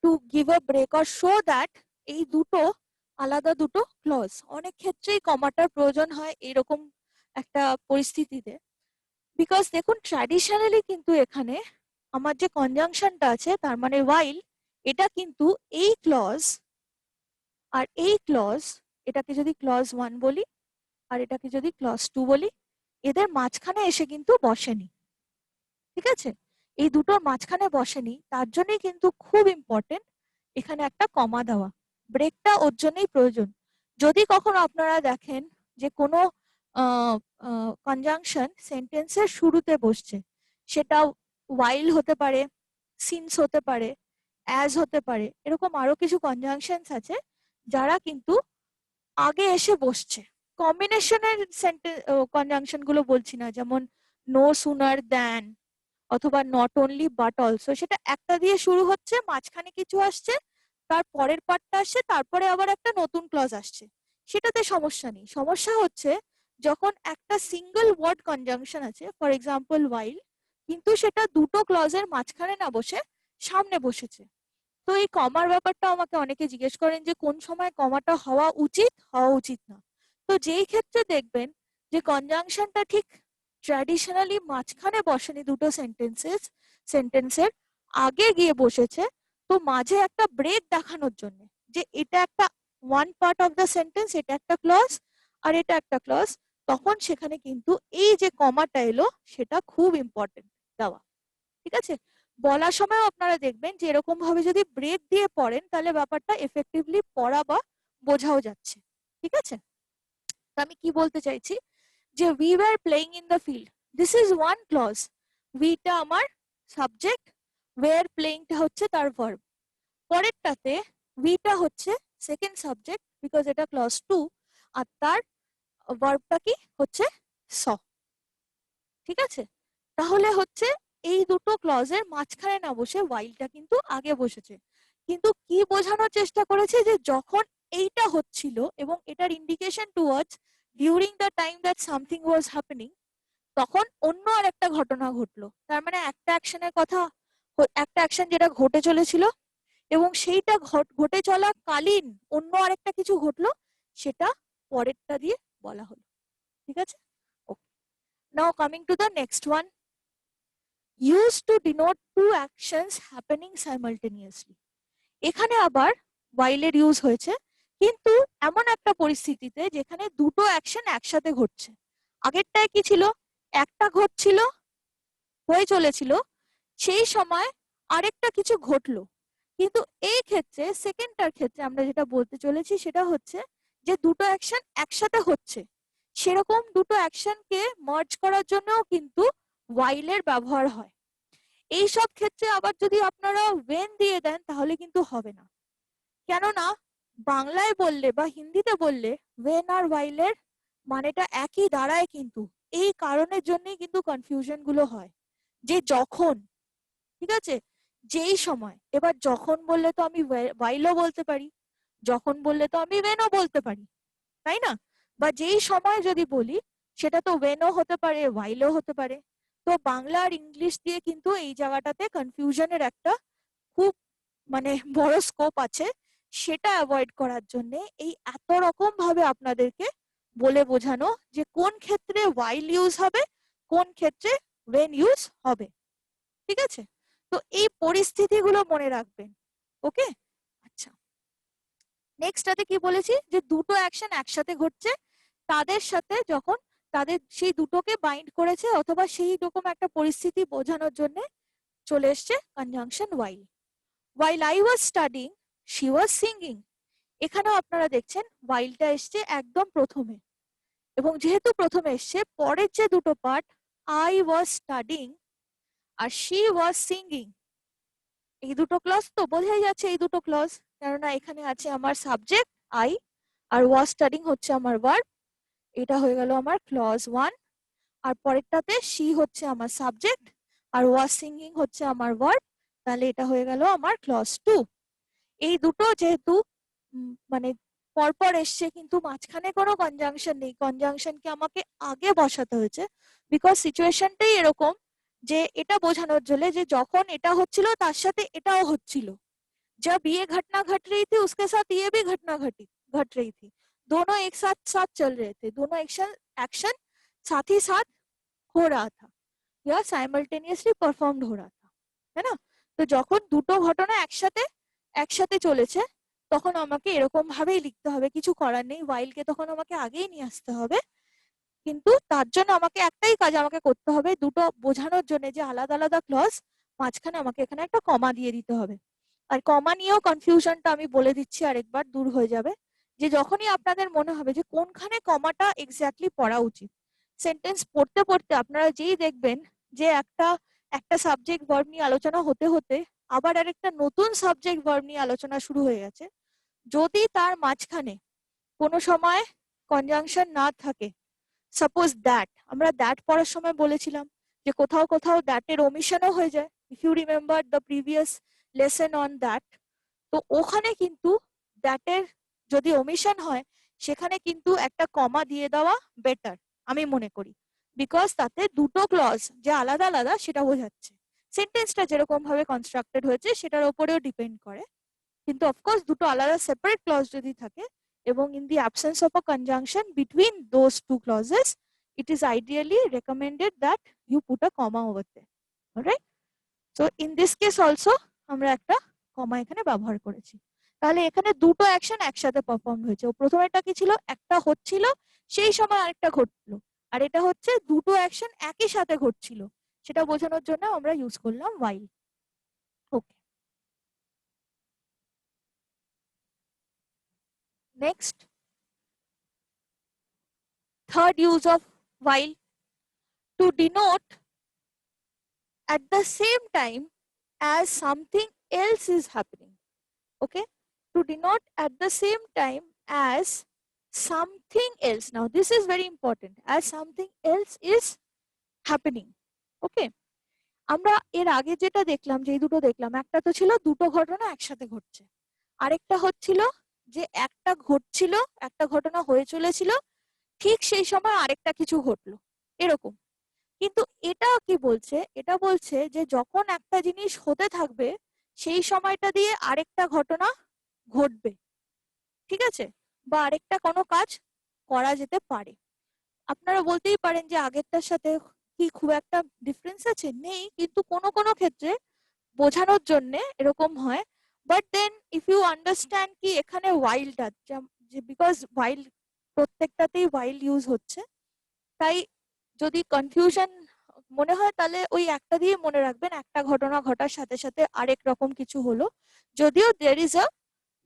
to give a break or show that এই দুটো আলাদা দুটো ক্লজ। অনেক ক্ষেত্রেই কমাটার প্রয়োজন হয় এরকম একটা পরিস্থিতিতে, বিকজ দেখুন ট্র্যাডিশনালি কিন্তু এখানে আমার যে কনজাংশনটা আছে তার মানে while, এটা কিন্তু এই ক্লজ আর এই ক্লজ, এটাকে যদি ক্লজ 1 বলি আর এটাকে যদি ক্লজ 2 বলি, এদের মাঝখানে এসে কিন্তু বসেনি, ঠিক আছে? এই দুটোর মাঝখানে বসেনি, তার জন্যই কিন্তু খুব ইম্পর্টেন্ট এখানে একটা কমা দেওয়া। ব্রেকটা ওর জন্যই প্রয়োজন। যদি কখনো আপনারা দেখেন যে কোনো কনজাংশন সেন্টেন্সের শুরুতে বসছে, সেটা while হতে পারে, সিন্স হতে পারে, অ্যাজ হতে পারে, এরকম আরো কিছু কনজাংশনস আছে যারা কিন্তু আগে এসে বসছে। কম্বিনেশনের সেন্টেন্স কনজাংশন গুলো বলছি না, যেমন নো সুনার দ্যান অথবা নট অনলি বাট অলসো, সেটা একটা দিয়ে শুরু হচ্ছে, মাঝখানে কিছু আসছে, তার পরের পার্টটা আসছে, তারপরে আবার একটা নতুন ক্লজ আসছে, সেটাতে সমস্যা নেই। সমস্যা হচ্ছে যখন একটা সিঙ্গেল ওয়ার্ড কনজাংশন আছে, ফর এক্সাম্পল while, কিন্তু সেটা দুটো ক্লজের মাঝখানে না বসে সামনে বসেছে। তো এই কমার ব্যাপারটা আমাকে অনেকে জিজ্ঞেস করেন যে কোন সময় কমাটা হওয়া উচিত না। তো যেই ক্ষেত্রে দেখবেন যে কনজাংশনটা ঠিক ট্র্যাডিশনালি মাঝখানে বসেনি, দুটো সেন্টেন্সের আগে গিয়ে বসেছে, তো মাঝে একটা ব্রেক দেখানোর জন্য যে এটা একটা one part of the sentence, এটা একটা ক্লজ আর এটা একটা ক্লজ, তখন সেখানে কিন্তু এই যে কমাটা এলো সেটা খুব ইম্পর্টেন্ট দেওয়া, ঠিক আছে? বলার সময় আপনারা দেখবেন যে এরকম ভাবে যদি ব্রেক দিয়ে পড়েন তাহলে ব্যাপারটা এফেক্টিভলি পড়া বা বোঝাও যাচ্ছে, ঠিক আছে? তো আমি কি বলতে চাইছি যে we were playing in the field, this is one clause, we টা আমার সাবজেক্ট, were playing টা হচ্ছে তার ভার্ব, পরেরটাতে we টা হচ্ছে সেকেন্ড সাবজেক্ট বিকজ এটা ক্লজ 2 আর তার ভার্বটা কি হচ্ছে saw, ঠিক আছে? তাহলে হচ্ছে এই দুটো ক্লজের মাঝখানে না বসে whileটা কিন্তু আগে বসেছে, কিন্তু কি বোঝানোর চেষ্টা করেছে যে যখন এইটা হচ্ছিল এবং এটার indication towards during the time that something was happening, তখন অন্য আর একটা ঘটনা ঘটলো। তার মানে একটা অ্যাকশনের কথা, একটা অ্যাকশন যেটা ঘটে চলেছিল এবং সেইটা ঘটে চলাকালীন অন্য আরেকটা কিছু ঘটলো, সেটা পরেরটা দিয়ে বলা হলো, ঠিক আছে? Okay, now coming to the next one, used to denote two actions happening simultaneously। এখানে আবার while এর ইউজ হয়েছে, কিন্তু এমন একটা পরিস্থিতিতে যেখানে দুটো অ্যাকশন একসাথে ঘটছে। আগেরটায় কি ছিল, একটা ঘটছিল, হয়ে চলেছিল, সেই সময় আরেকটা কিছু ঘটলো, কিন্তু এই ক্ষেত্রে সেকেন্ডটার ক্ষেত্রে আমরা যেটা বলতে চলেছি সেটা হচ্ছে যে দুটো অ্যাকশন একসাথে হচ্ছে, সেরকম দুটো অ্যাকশনকে মার্জ করার জন্যও কিন্তু while এর ব্যবহার হয়। এই সব ক্ষেত্রে আবার যদি আপনারা when দিয়ে দেন তাহলে কিন্তু হবে না, কেননা বাংলায় বললে বা হিন্দিতে বললে when আর while এর মানেটা একই দাঁড়ায়, কিন্তু এই কারণের জন্যই কিন্তু কনফিউশন গুলো হয় যে যখন, ঠিক আছে, যেই সময়, এবার যখন বললে তো আমি whileও বলতে পারি, যখন বললে তো আমি whenও বলতে পারি, তাই না? বা যেই সময় যদি বলি সেটা তো whenও হতে পারে, whileও হতে পারে। তো বাংলা আর ইংলিশ দিয়ে কিন্তু এই জায়গাটাতে কনফিউশনের একটা খুব মানে বড় স্কোপ আছে। সেটা অ্যাভয়েড করার জন্য এই এত রকম ভাবে আপনাদেরকে বলে বোঝানো যে কোন ক্ষেত্রে while ইউজ হবে, কোন ক্ষেত্রে when ইউজ হবে। ঠিক আছে? তো এই পরিস্থিতিগুলো মনে রাখবেন। ওকে? আচ্ছা, নেক্সটটাতে কি বলেছি যে দুটো অ্যাকশন একসাথে ঘটছে, তাদের সাথে যখন তাদের সেই দুটোকে বাইন্ড করেছে অথবা সেই রকম একটা পরিস্থিতি বোঝানোর জন্য চলে এসছে conjunction while। While I was studying, she was singing. এখানেও আপনারা দেখছেন whileটা এসছে একদম প্রথমে, এবং যেহেতু প্রথমে এসছে পরের যে দুটো পার্ট I was studying আর she was singing, এই দুটো ক্লজ তো বোঝাই যাচ্ছে এই দুটো ক্লজ, কেননা এখানে আছে আমার সাবজেক্ট I আর was studying হচ্ছে আমার ভার্ব, এটা হয়ে গেল আমার ক্লজ 1। আর পরেরটাতে she হচ্ছে আমার সাবজেক্ট আর was singing হচ্ছে আমার ভার্ব, তাহলে এটা হয়ে গেল আমার ক্লজ 2। এই দুটো যেহেতু মানে পরপর এসছে কিন্তু মাঝখানে কোনো কনজাংশন নেই, কনজাংশনকে আমাকে আগে বসাতে হয়েছে বিকজ সিচুয়েশনটাই এরকম যে এটা বোঝানোর জন্য যে যখন এটা হচ্ছিল তার সাথে এটাও হচ্ছিল, जब ये घटना घट रही थी उसके साथ ये भी घटना घट रही थी, दोनों एक साथ साथ चल रहे थे, दोनों एक्शन एक्शन साथ ही साथ हो रहा था या साइमल्टेनियसली परफॉर्मड हो रहा था, है ना? তো যখন দুটো ঘটনা একসাথে একসাথে চলেছে তখন আমাকে এরকম ভাবেই লিখতে হবে, কিছু করার নেই, while কে তখন আমাকে আগেই নিয়ে আসতে হবে। কিন্তু তার জন্য আমাকে একটাই কাজ আমাকে করতে হবে, দুটো বোঝানোর জন্য যে আলাদা আলাদা ক্লজ মাঝখানে আমাকে এখানে একটা কমা দিয়ে দিতে হবে। আর কমা নিয়েও কনফিউশনটা আমি বলে দিচ্ছি আরেকবার, দূর হয়ে যাবে। যে যখনই আপনাদের মনে হবে যে কোনখানে কমাটা এক্স্যাক্টলি পড়া উচিত, সেন্টেন্স পড়তে পড়তে আপনারা যেই দেখবেন যে একটা একটা সাবজেক্ট ভার্ব নিয়ে আলোচনা হতে হতে আবার আরেকটা নতুন সাবজেক্ট ভার্ব নিয়ে আলোচনা শুরু হয়ে গেছে, যদি তার মাঝখানে কোনো সময় কনজাংশন না থাকে, সাপোজ দ্যাট, আমরা দ্যাট পড়ার সময় বলেছিলাম যে কোথাও কোথাও দ্যাটের ওমিশনও হয়ে যায়, if you remember the previous lesson on that. তো ওখানে কিন্তু দ্যাটের যদি ওমিশন হয় সেখানে কিন্তু একটা কমা দিয়ে দেওয়া বেটার আমি মনে করি, বিকজ তাতে দুটো ক্লজ যে আলাদা আলাদা সেটা বোঝাচ্ছে। সেন্টেন্সটা যেরকম ভাবে কনস্ট্রাক্টেড হয়েছে সেটার উপরেও ডিপেন্ড করে, কিন্তু অফকোর্স দুটো আলাদা সেপারেট ক্লজ যদি থাকে এবং in the absence of a conjunction between those two clauses, it is ideally recommended that you put a comma over there. Alright? So in this case also আমরা একটা কমা এখানে ব্যবহার করেছি। তাহলে এখানে দুটো অ্যাকশন একসাথে পারফর্ম হয়েছে। প্রথমেরটা কি ছিল, একটা হচ্ছিল সেই সময় আরেকটা ঘটলো, আর এটা হচ্ছে দুটো অ্যাকশন একই সাথে ঘটছিল, সেটা বোঝানোর জন্য আমরা ইউজ করলাম while। Okay, next, third use of while, to denote at the same time as something else is happening. Okay, to denote at the same time as something else, now this is very important, as something else is happening. Okay, আমরা এর আগে যেটা দেখলাম, যে দুটো দেখলাম, একটা তো ছিল দুটো ঘটনা একসাথে ঘটছে, আরেকটা হচ্ছিল যে একটা ঘটছিল, একটা ঘটনা হয়ে চলেছিল, ঠিক সেই সময় আরেকটা কিছু ঘটলো, এরকম। কিন্তু এটা কি বলছে, এটা বলছে যে যখন একটা জিনিস হতে থাকবে সেই সময়টা দিয়ে আরেকটা ঘটনা ঘটবে, ঠিক আছে, বা আরেকটা কোনো কাজ করা যেতে পারে। আপনারা বলতেই পারেন যে আগেরটার সাথে কি খুব একটা ডিফারেন্স আছে, নেই, কিন্তু কোনো কোনো ক্ষেত্রে বোঝানোর জন্য এরকম হয়। But then if you understand কি এখানে whileটা, যে বিকজ while প্রত্যেকটাতেই while ইউজ হচ্ছে, তাই যদি কনফিউশন মনে হয় তাহলে ওই একটা দিয়ে মনে রাখবেন, একটা ঘটনা ঘটার সাথে সাথে আরেক রকম কিছু হলো, যদিও there is a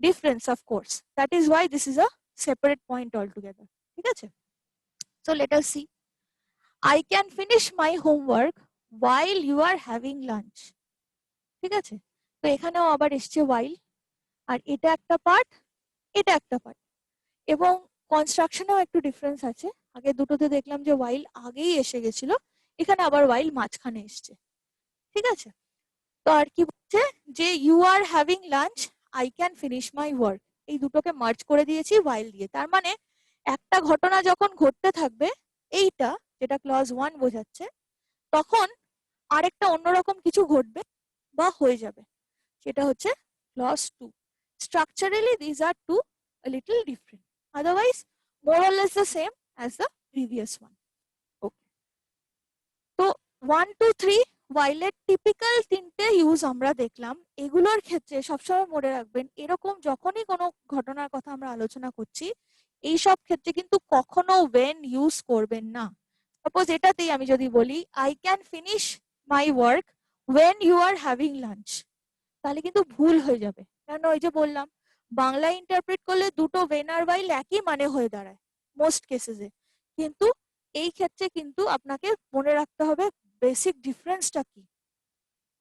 difference of course, that is why this is a separate point altogether। ঠিক আছে, so let us see, I can finish my homework while you are having lunch। ঠিক আছে, তো এখানেও আবার এসছে while, আর এটা একটা পার্ট, এটা একটা পার্ট, এবং কনস্ট্রাকশনেও একটু ডিফারেন্স আছে। আগে দুটোতে দেখলাম যে while আগেই এসে গেছিল, এখানে আবার while মাঝখানে এসছে। ঠিক আছে, তো আর কি যে you are having lunch, I can finish my work, এই দুটোকে মার্জ করে দিয়েছি while দিয়ে। তার মানে একটা ঘটনা যখন ঘটতে থাকবে, এইটা যেটা ক্লজ 1 বোঝাচ্ছে, তখন আরেকটা অন্যরকম কিছু ঘটবে বা হয়ে যাবে, সেটা হচ্ছে clause 2। Structurally these are two a little different, otherwise more or less the same as the previous one. Okay, তো 1 2 3 while এর টিপিক্যাল তিনটে ইউজ আমরা দেখলাম। এগুলোর ক্ষেত্রে সবসময় মনে রাখবেন, এরকম যখনই কোনো ঘটনার কথা আমরা আলোচনা করছি, এই সব ক্ষেত্রে কিন্তু কখনো when ইউজ করবেন না। সাপোজ এটাতেই আমি যদি বলি I can finish my work when you are having lunch, তাহলে কিন্তু ভুল হয়ে যাবে। কারণ ওই যে বললাম, বাংলা ইন্টারপ্রেট করলে দুটো when আর while একই মানে হয়ে দাঁড়ায় মোস্ট কেসেসে, কিন্তু এই ক্ষেত্রে কিন্তু আপনাকে মনে রাখতে হবে বেসিক ডিফারেন্সটা কি।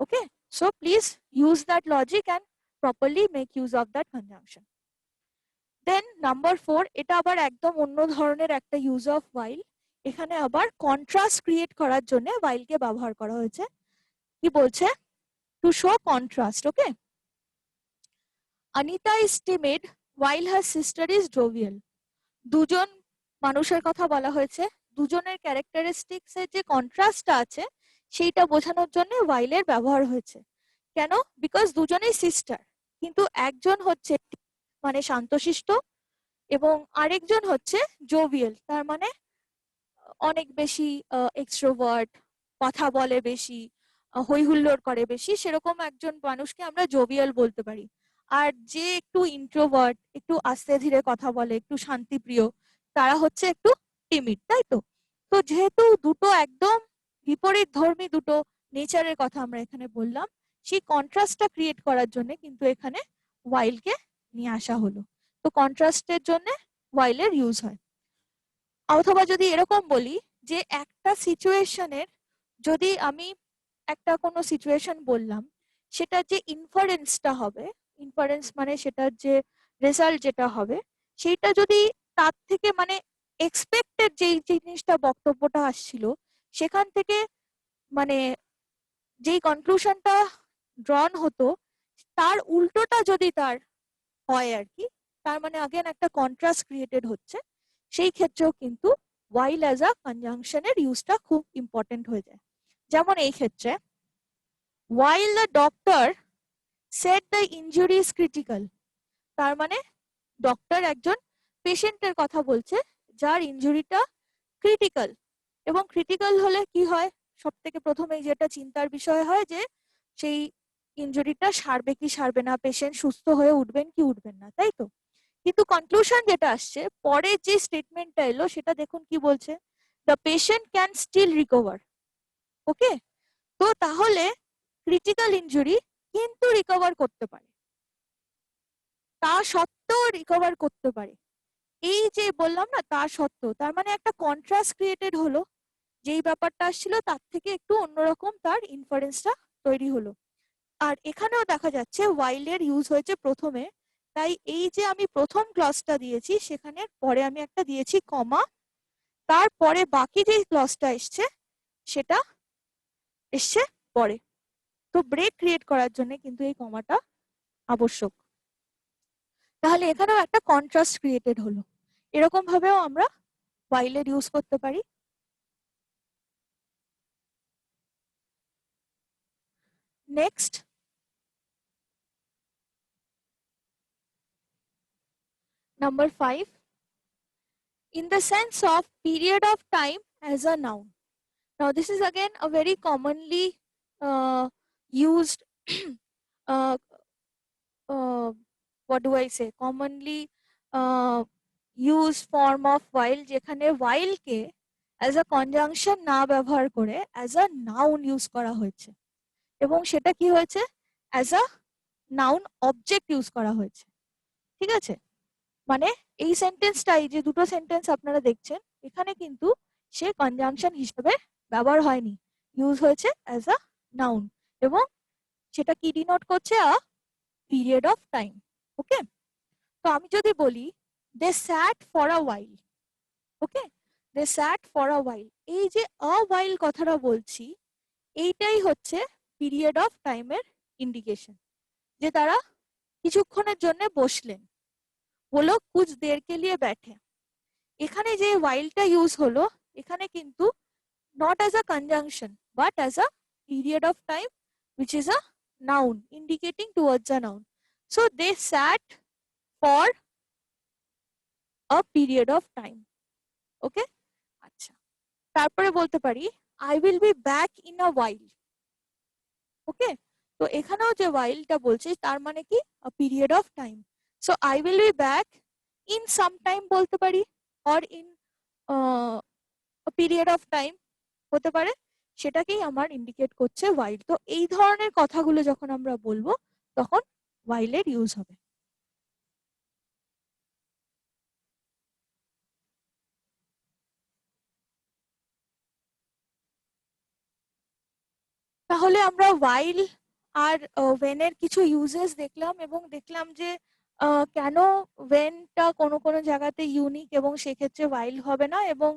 Okay, so please use that logic and properly make use of that conjunction. Then number 4, এটা আবার একদম অন্য ধরনের একটা ইউজ অফ while। এখানে আবার কন্ট্রাস্ট ক্রিয়েট করার জন্য while কে ব্যবহার করা হয়েছে। কি বলছে? To show contrast. Okay, Anita is timid while her sister is jovial. দুজন মানুষের কথা বলা হয়েছে, দুজনের ক্যারেক্টারিস্টিক্স এর যে কন্ট্রাস্টটা আছে সেইটা বোঝানোর জন্য while এর ব্যবহার হয়েছে। কেন? বিকজ দুজনেই সিস্টার, কিন্তু একজন হচ্ছে মানে শান্তশিষ্ট এবং আরেকজন হচ্ছে জোভিয়াল, তার মানে অনেক বেশি এক্সট্রোভার্ট, কথা বলে বেশি, হই হুল্লোড় করে বেশি, সেরকম একজন মানুষকে আমরা জোভিয়াল বলতে পারি। আর যে একটু ইন্ট্রোভার্ট, একটু আস্তে ধীরে কথা বলে, একটু শান্তিপ্রিয়, তারা হচ্ছে একটু টিমিড, তাই তো? তো যেহেতু দুটো একদম বিপরীত ধর্মী দুটো নেচারের কথা আমরা এখানে বললাম, সেই কন্ট্রাস্টটা ক্রিয়েট করার জন্য কিন্তু এখানে while কে নিয়ে আসা হলো। তো কন্ট্রাস্টের জন্য while এর ইউজ হয়। অথবা যদি এরকম বলি যে একটা সিচুয়েশনের, যদি আমি একটা কোনো সিচুয়েশন বললাম, সেটার যে ইনফারেন্সটা হবে, ইনফারেন্স মানে সেটার যে রেজাল্ট যেটা হবে, সেইটা যদি তার থেকে মানে এক্সপেক্টেড যেই জিনিসটা বক্তব্যটা আসছিল সেখান থেকে মানে যেই কনক্লুশনটা ড্রন হতো তার উল্টোটা যদি তার হয় আর কি, তার মানে আগেন একটা কন্ট্রাস্ট ক্রিয়েটেড হচ্ছে, সেই ক্ষেত্রেও কিন্তু while as a conjunction এর ইউজটা খুব ইম্পর্টেন্ট হয়ে যায়। যেমন এই ক্ষেত্রে while the doctor said the injury is critical, তার মানে ডক্টর একজন পেশেন্টের কথা বলছে যার ইনজুরিটা ক্রিটিক্যাল, এবং ক্রিটিক্যাল হলে কি হয়, সব থেকে প্রথমে যেটা চিন্তার বিষয় হয় যে সেই ইনজুরিটা সারবে কি সারবে না, পেশেন্ট সুস্থ হয়ে উঠবেন কি উঠবেন না, তাই তো? কিন্তু কনক্লুশন যেটা আসছে পরে যে স্টেটমেন্টটা এলো সেটা দেখুন কি বলছে, the patient can still recover. Okay, তো তাহলে ক্রিটিক্যাল ইনজুরি কিন্তু রিকভার করতে পারে, তা সত্ত্বেও রিকভার করতে পারে, এই যে বললাম না তা সত্ত্বেও, তার মানে একটা কন্ট্রাস্ট ক্রিয়েটেড হলো, যেই ব্যাপারটা আসছিল তার থেকে একটু অন্যরকম তার ইনফারেন্সটা তৈরি হলো। আর এখানেও দেখা যাচ্ছে while এর ইউজ হয়েছে প্রথমে, তাই এই যে আমি প্রথম ক্লজটা দিয়েছি সেখানে পরে আমি একটা দিয়েছি কমা, তারপরে বাকি যে ক্লজটা এসছে সেটা এসছে পরে। তো ব্রেক ক্রিয়েট করার জন্য কিন্তু এই কমাটা আবশ্যক। তাহলে এখানেও একটা কন্ট্রাস্ট ক্রিয়েটেড হলো। এরকম ভাবেও আমরা while এর ইউজ করতে পারি। Next, number 5, in the sense of period of time as a noun. Now this is again a very commonly used uh, what do I say, commonly used form of while, যেখানে while K as a conjunction না ব্যবহার করে as a noun use করা হয়েছে, এবং সেটা কি হয়েছে, as a noun object use করা হয়েছে। ঠিক আছে, মানে এই সেন্টেন্সটাই, যে দুটো সেন্টেন্স আপনারা দেখছেন এখানে কিন্তু সে কনজাংশন হিসেবে ব্যবহার হয়নি, ইউজ হয়েছে অ্যাজ আ নাউন, এবং সেটা কি ডিনোট করছে, আ পিরিয়ড অফ টাইম। ওকে, তো আমি যদি বলি দে স্যাট for a while, okay, they SAT for a ওয়াইল, এই যে আ ওয়াইল কথাটা বলছি এইটাই হচ্ছে পিরিয়ড অফ টাইমের ইন্ডিকেশন, যে তারা কিছুক্ষণের জন্য বসলেন, বলো কুছ দের কে লিয়ে ব্যাঠে। এখানে যে whileটা ইউজ হলো, এখানে কিন্তু not as a conjunction but as a period of time which is a noun indicating towards a noun. So they sat for a period of time. Okay, আচ্ছা, তারপরে বলতে পারি I will be back in a while. ওকে, তো এখানেও যে whileটা বলছে তার মানে কি a period of time. So I will be back in some time বলতে পারি, or in a period of time হতে পারে, সেটাকেই আমার ইন্ডিকেট করছে while. তো এই ধরনের কথাগুলো যখন আমরা বলবো তখন while এর ইউজ হবে। তাহলে আমরা while আর when এর কিছু ইউজেস দেখলাম, এবং দেখলাম যে কেন whenটা কোনো কোনো জায়গাতে ইউনিক এবং সেক্ষেত্রে while হবে না, এবং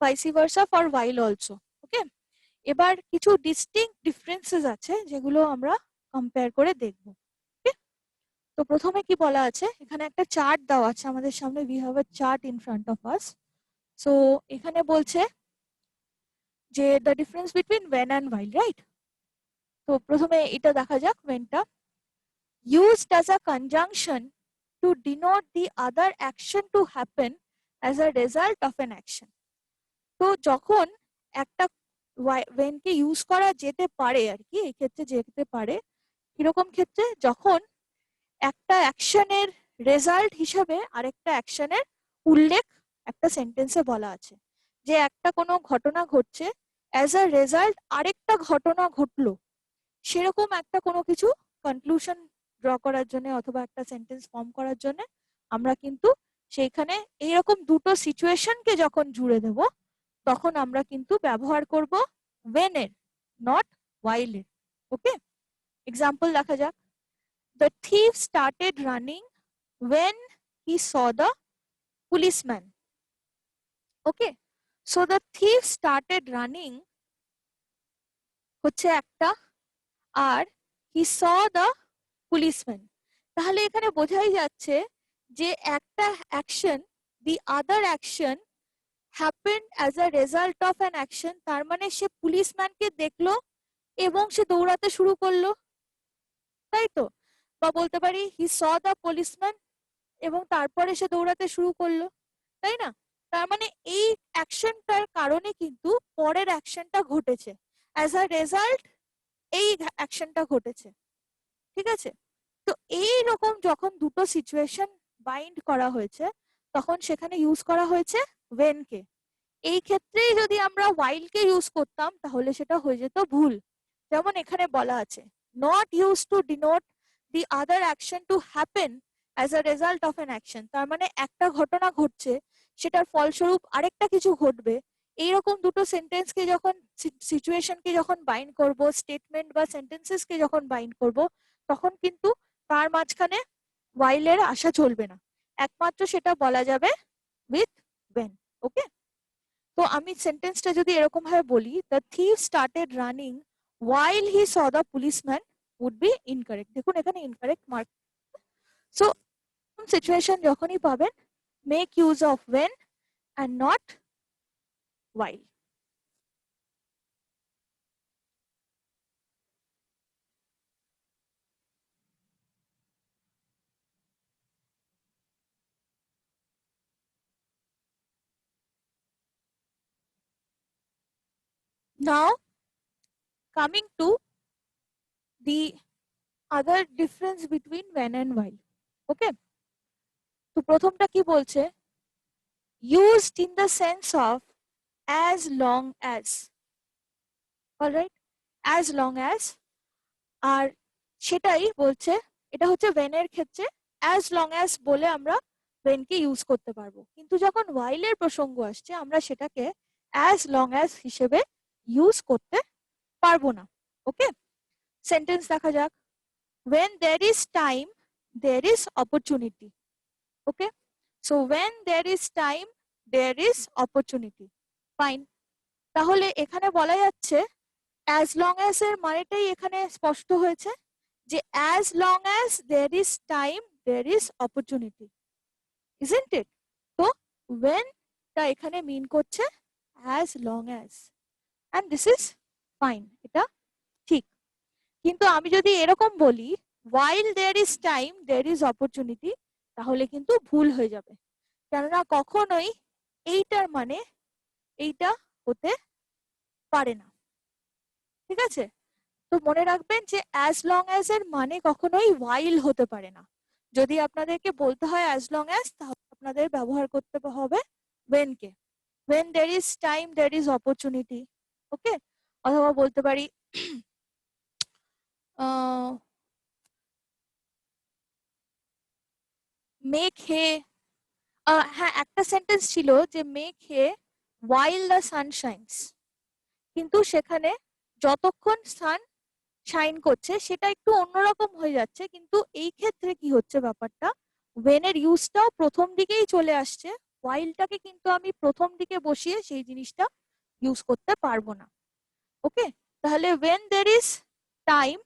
vice versa for while also. Okay, এবার কিছু ডিস্টিংক্ট ডিফারেন্সেস আছে যেগুলো আমরা কম্পেয়ার করে দেখবো। ওকে, তো প্রথমে কি বলা আছে, এখানে একটা চার্ট দেওয়া আছে আমাদের সামনে, we have a chart in front of us. So এখানে বলছে যে the difference between when and while, right? তো প্রথমে এটা দেখা যাক whenটা। Used as a conjunction to denote the other action to happen as a result of an action. তো যখন একটা when কে ইউজ করা যেতে পারে আর কি, এই ক্ষেত্রে যেতে পারে কিরকম ক্ষেত্রে, যখন একটা অ্যাকশনের রেজাল্ট হিসেবে আরেকটা অ্যাকশনের উল্লেখ একটা সেন্টেন্সে বলা আছে, যে একটা কোনো ঘটনা ঘটছে, অ্যাজ আ রেজাল্ট আরেকটা ঘটনা ঘটলো, সেরকম একটা কোনো কিছু কনক্লুশন ড্র করার জন্য অথবা একটা সেন্টেন্স ফর্ম করার জন্য আমরা কিন্তু সেইখানে এইরকম দুটো সিচুয়েশনকে যখন জুড়ে দেব তখন আমরা কিন্তু ব্যবহার করব when এর, নট while এর। ওকে, এক্সাম্পল দেখা যাক। The thief started running when he saw the policeman. Okay, so the thief started running হচ্ছে একটা, আর he saw the policeman, তাহলে এখানে বোঝাই যাচ্ছে যে একটা action, the other action happened as a result of an action, তার মানে সে পুলিশম্যানকে দেখলো এবং সে দৌড়াতে শুরু করলো, তাই তো? বা বলতে পারি he saw the policeman এবং তারপরে সে দৌড়াতে শুরু করলো, তাই না? তার মানে এই অ্যাকশনটার কারণে কিন্তু পরের অ্যাকশনটা ঘটেছে, অ্যাজ আ রেজাল্ট এই অ্যাকশনটা ঘটেছে, ঠিক আছে? তো এই রকম যখন দুটো সিচুয়েশন বাইন্ড করা হয়েছে তখন সেখানে ইউজ করা হয়েছে when কে। এই ক্ষেত্রেই যদি আমরা while কে ইউজ করতাম তাহলে সেটা হয়ে যেত ভুল। যেমন এখানে বলা আছে not used to denote the other action to happen as a result of an action, তার মানে একটা ঘটনা ঘটছে সেটার ফলস্বরূপ আরেকটা কিছু ঘটবে, এইরকম দুটো সেন্টেন্সকে যখন সিচুয়েশনকে যখন বাইন্ড করব, স্টেটমেন্ট বা সেন্টেন্সেসকে যখন বাইন্ড করব, তখন কিন্তু তার মাঝখানে while এর আসা চলবে না, একমাত্র সেটা বলা যাবে with when। ওকে, তো আমি সেন্টেন্সটা যদি এরকম ভাবে বলি, the thief started running while he saw the policeman would be incorrect। দেখুন এখানে incorrect mark। সো সিচুয়েশন যখনই পাবেন make use of when and not while। Now coming to the other difference between when and while। ওকে, তো প্রথমটা কি বলছে, used in the sense of as long as, alright, as long as, আর সেটাই বলছে এটা হচ্ছে when এর ক্ষেত্রে as long as বলে আমরা when কে ইউজ করতে পারবো, কিন্তু যখন while এর প্রসঙ্গ আসছে আমরা সেটাকে as long as হিসেবে ইউজ করতে পারবো না। ওকে, সেন্টেন্স দেখা যাক। when there is time there is opportunity। Okay, so when there is time there is opportunity, fine. তাহলে এখানে বলা যাচ্ছে as long as এর মানেটাই এখানে স্পষ্ট হয়েছে যে as long as there is time there is opportunity, isn't it? তো when টা এখানে মিন করছে as long as, and this is fine, এটা ঠিক। কিন্তু আমি যদি এরকম বলি while there is time there is opportunity, তাহলে কিন্তু ভুল হয়ে যাবে, কেননা কখনোই এইটার মানে এইটা হতে পারে না, ঠিক আছে? তো মনে রাখবেন যে as long as এর মানে কখনোই while হতে পারে না। যদি আপনাদেরকে বলতে হয় as long as, তাহলে আপনাদের ব্যবহার করতে হবে when K. when there is time there is opportunity, ওকে? অথবা বলতে পারি make hay, হ্যাঁ একটা সেন্টেন্স ছিল যে make hay while the sun shines, কিন্তু সেখানে যতক্ষণ সান শাইন করছে সেটা একটু অন্যরকম হয়ে যাচ্ছে, কিন্তু এই ক্ষেত্রে কি হচ্ছে ব্যাপারটা, when এর ইউজটাও প্রথম দিকেই চলে আসছে, whileটাকে কিন্তু আমি প্রথম দিকে বসিয়ে সেই জিনিসটা ইউজ করতে পারবো না, ওকে? তাহলে when there is time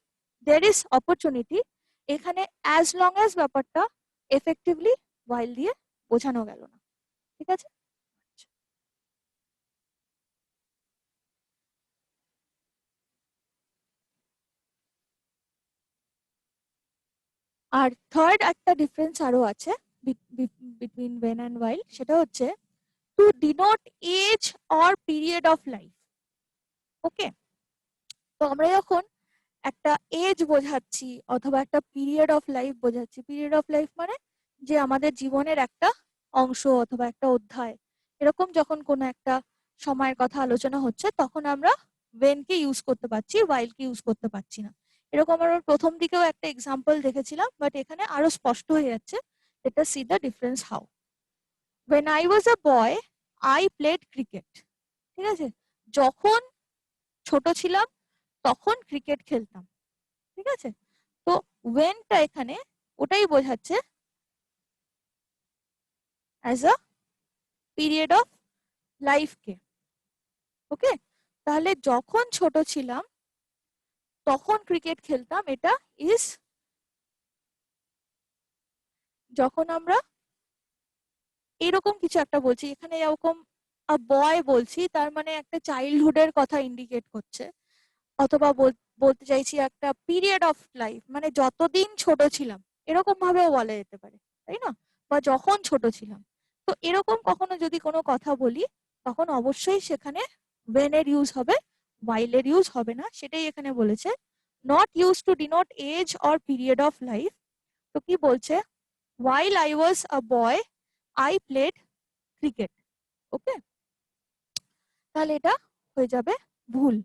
there is opportunity, এখানে as long as ব্যাপারটা এফেক্টিভলি while দিয়ে বোঝানো গেল না, ঠিক আছে? আর থার্ড একটা ডিফারেন্স আরো আছে বিটুইন when and while, সেটা হচ্ছে to denote age or period of life, ওকে? তো আমরা যখন একটা এজ বোঝাচ্ছি অথবা একটা পিরিয়ড অফ লাইফ বোঝাচ্ছি, পিরিয়ড অফ লাইফ মানে যে আমাদের জীবনের একটা অংশ অথবা একটা অধ্যায়, এরকম যখন কোনো একটা সময়ের কথা আলোচনা হচ্ছে তখন আমরা when কে ইউজ করতে পারছি, while কে ইউজ করতে পারছি না। এরকম আমরা প্রথম দিকেও একটা এক্সাম্পল দেখেছিলাম, বাট এখানে আরো স্পষ্ট হয়ে যাচ্ছে। এটা C the difference how. when I was a boy I played cricket, ঠিক আছে? যখন ছোট ছিলাম তখন ক্রিকেট খেলতাম, ঠিক আছে? তো ওয়েনটা এখানে ওটাই বোঝাচ্ছে অ্যাজ আ পিরিয়ড অফ লাইফকে, ওকে? তাহলে যখন ছোট ছিলাম তখন ক্রিকেট খেলতাম, এটা ইজ যখন আমরা এরকম কিছু একটা বলছি, এখানে এরকম বয় বলছি তার মানে একটা চাইল্ডহুডের কথা ইন্ডিকেট করছে, অথবা বলতে চাইছি একটা পিরিয়ড অফ লাইফ মানে যতদিন ছোট ছিলাম, এরকম ভাবেও বলা যেতে পারে, তাই না? বা যখন ছোট ছিলাম। তো এরকম কখনো যদি কোনো কথা বলি তখন অবশ্যই সেখানে when এর ইউজ হবে, while এর ইউজ হবে না, সেটাই এখানে বলেছে। Not use to denote age or period of life. তো কি বলছে, while I was a boy I played cricket, ওকে? তাহলে এটা হয়ে যাবে ভুল।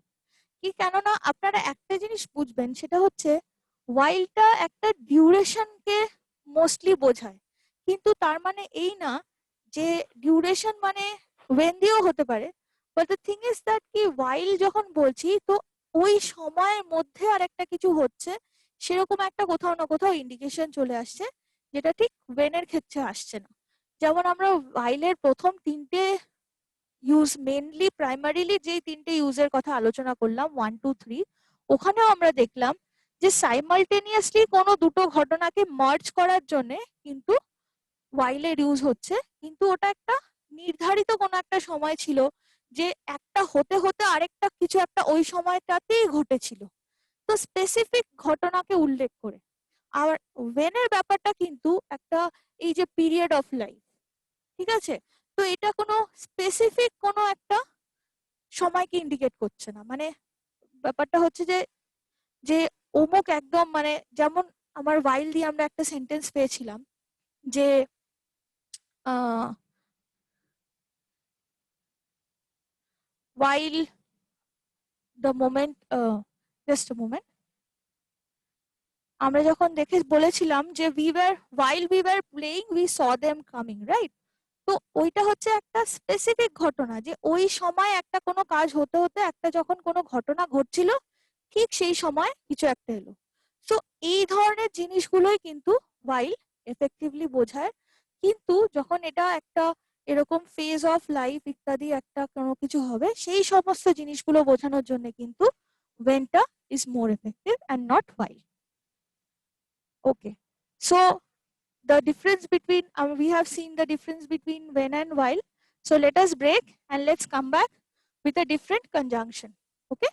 কি, কেননা আপনারা একটা জিনিস বুঝবেন, সেটা হচ্ছে whileটা একটা ডিউরেশনকে মোস্টলি বোঝায়, কিন্তু তার মানে এই না যে ডিউরেশন মানে when দিয়েও হতে পারে। But the thing is that কি while যখন বলছি তো ওই সময়ের মধ্যে আর একটা কিছু হচ্ছে, সেরকম একটা কোথাও না কোথাও ইন্ডিকেশন চলে আসছে, যেটা ঠিক when এর ক্ষেত্রে আসছে না। যেমন আমরা while এর প্রথম তিনটে ইউজ, মেনলি প্রাইমারিলি যে তিনটে ইউজের কথা আলোচনা করলাম 1 2 3, ওখানেও আমরা দেখলাম যে সাইমালটেনিয়াসলি কোনো দুটো ঘটনাকে মার্জ করার জন্য কিন্তু while এর ইউজ হচ্ছে, কিন্তু ওটা একটা নির্ধারিত কোনো একটা সময় ছিল যে একটা হতে হতে আরেকটা কিছু একটা ওই সময়টাতেই ঘটেছিল, তো স্পেসিফিক ঘটনাকে উল্লেখ করে। আর when এর ব্যাপারটা কিন্তু একটা এই যে পিরিয়ড অফ লাইফ, ঠিক আছে? তো এটা কোনো স্পেসিফিক কোনো একটা সময়কে ইন্ডিকেট করছে না, মানে ব্যাপারটা হচ্ছে যে যে অমুক একদম মানে যেমন আমার while দিয়ে আমরা একটা সেন্টেন্স পেয়েছিলাম যে while the moment, just a moment, আমরা যখন দেখে বলেছিলাম যে while we were playing we saw them coming, right? তো ওইটা হচ্ছে একটা স্পেসিফিক ঘটনা, যে ওই সময় একটা কোনো কাজ হতে হতে একটা যখন কোনো ঘটনা ঘটছিল ঠিক সেই সময় কিছু একটা এলো। তো এই ধরনের জিনিসগুলোই কিন্তু while এফেক্টিভলি বোঝায়, কিন্তু যখন এটা একটা এরকম ফেজ অফ লাইফ ইত্যাদি একটা কোনো কিছু হবে, সেই সমস্ত জিনিসগুলো বোঝানোর জন্য কিন্তু whenটা is more effective and not while। Okay, so the difference between we have seen the difference between when and while. So let us break and let's come back with a different conjunction. Okay.